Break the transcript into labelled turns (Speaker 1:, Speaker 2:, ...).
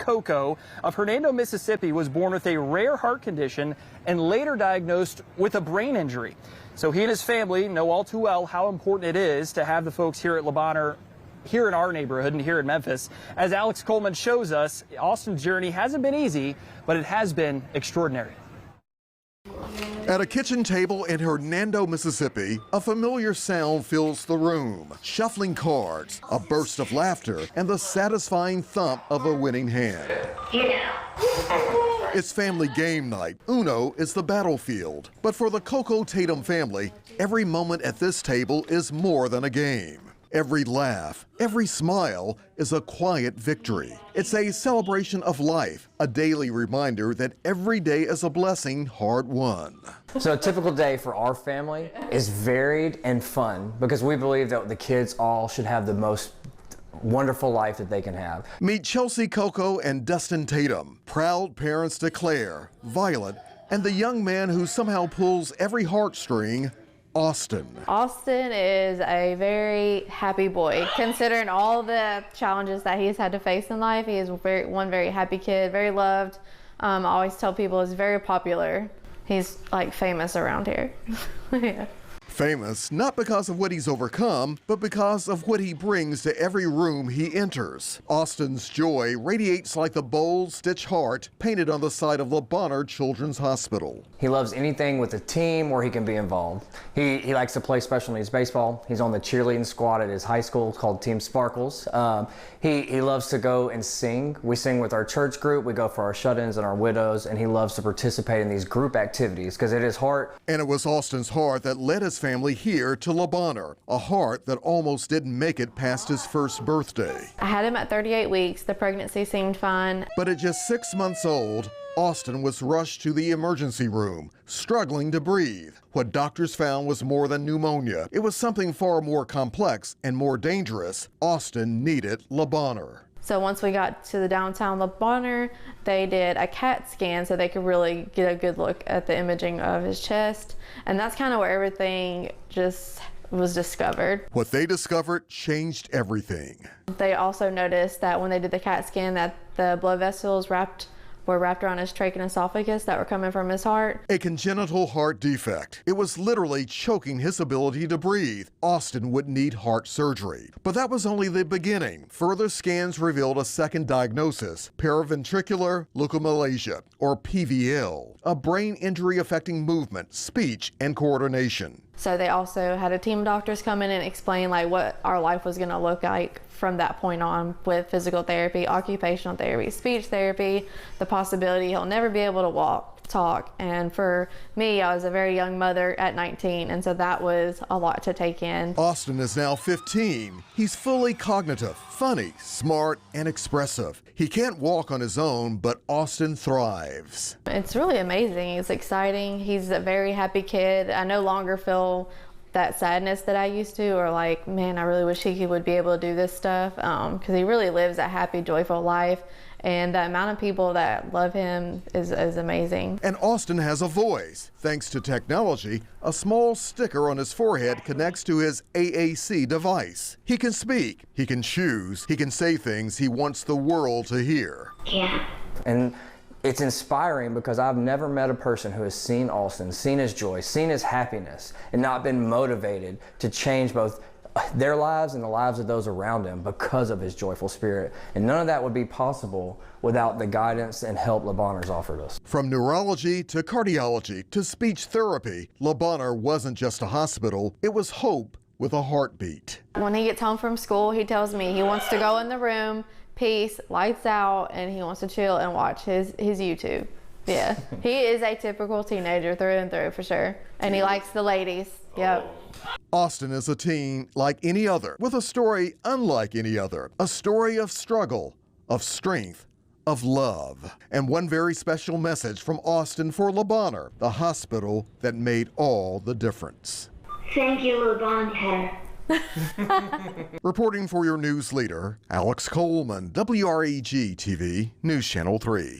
Speaker 1: Coco of Hernando, Mississippi, was born with a rare heart condition and later diagnosed with a brain injury. So he and his family know all too well how important it is to have the folks here at Bonheur here in our neighborhood and here in Memphis. As Alex Coleman shows us, Austin's journey hasn't been easy, but it has been extraordinary.
Speaker 2: At a kitchen table in Hernando, Mississippi, a familiar sound fills the room. Shuffling cards, a burst of laughter, and the satisfying thump of a winning hand. It's family game night. Uno is the battlefield. But for the Coco Tatum family, every moment at this table is more than a game. Every laugh, every smile is a quiet victory. It's a celebration of life, a daily reminder that every day is a blessing hard won.
Speaker 3: So a typical day for our family is varied and fun because we believe that the kids all should have the most wonderful life that they can have.
Speaker 2: Meet Chelsea Coco and Dustin Tatum, proud parents to Claire, Violet, and the young man who somehow pulls every heartstring, Austin.
Speaker 4: Austin is a very happy boy. Considering all the challenges that he's had to face in life, he is one very happy kid, very loved. I always tell people he's very popular. He's like famous around here. Yeah.
Speaker 2: Famous not because of what he's overcome, but because of what he brings to every room he enters. Austin's joy radiates like the bold, stitched heart painted on the side of Bonheur Children's Hospital.
Speaker 3: He loves anything with a team where he can be involved. He likes to play special needs baseball. He's on the cheerleading squad at his high school called Team Sparkles. He loves to go and sing. We sing with our church group. We go for our shut-ins and our widows, and he loves to participate in these group activities because it is heart.
Speaker 2: And it was Austin's heart that led his family here to Bonheur, a heart that almost didn't make it past his first birthday.
Speaker 4: I had him at 38 weeks. The pregnancy seemed fine.
Speaker 2: But at just 6 months old, Austin was rushed to the emergency room, struggling to breathe. What doctors found was more than pneumonia. It was something far more complex and more dangerous. Austin needed Bonheur.
Speaker 4: So once we got to the downtown Bonheur, they did a CAT scan so they could really get a good look at the imaging of his chest. And that's kind of where everything just was discovered.
Speaker 2: What they discovered changed everything.
Speaker 4: They also noticed that when they did the CAT scan that the blood vessels were wrapped around his trach and esophagus that were coming from his heart.
Speaker 2: A congenital heart defect. It was literally choking his ability to breathe. Austin would need heart surgery. But that was only the beginning. Further scans revealed a second diagnosis, paraventricular leukomalacia, or PVL, a brain injury affecting movement, speech, and coordination.
Speaker 4: So they also had a team of doctors come in and explain like what our life was going to look like from that point on, with physical therapy, occupational therapy, speech therapy, the possibility he'll never be able to walk, talk. And for me, I was a very young mother at 19, and so that was a lot to take in.
Speaker 2: Austin is now 15. He's fully cognitive, funny, smart, and expressive. He can't walk on his own, but Austin thrives.
Speaker 4: It's really amazing. It's exciting. He's a very happy kid. I no longer feel that sadness that I used to, or like, man, I really wish he would be able to do this stuff, because he really lives a happy, joyful life. And the amount of people that love him is amazing.
Speaker 2: And Austin has a voice. Thanks to technology, a small sticker on his forehead connects to his AAC device. He can speak, he can choose, he can say things he wants the world to hear.
Speaker 4: Yeah.
Speaker 3: And it's inspiring because I've never met a person who has seen Austin, seen his joy, seen his happiness, and not been motivated to change both their lives and the lives of those around him because of his joyful spirit. And none of that would be possible without the guidance and help Bonheur's offered us.
Speaker 2: From neurology to cardiology to speech therapy, Bonheur wasn't just a hospital, it was hope with a heartbeat.
Speaker 4: When he gets home from school, he tells me he wants to go in the room, peace, lights out, and he wants to chill and watch his YouTube. Yeah, he is a typical teenager through and through for sure. And he likes the ladies, yep.
Speaker 2: Austin is a teen like any other, with a story unlike any other. A story of struggle, of strength, of love. And one very special message from Austin for Bonheur, the hospital that made all the difference.
Speaker 5: Thank you, Bonheur.
Speaker 2: Reporting for your news leader, Alex Coleman, WREG TV, News Channel 3.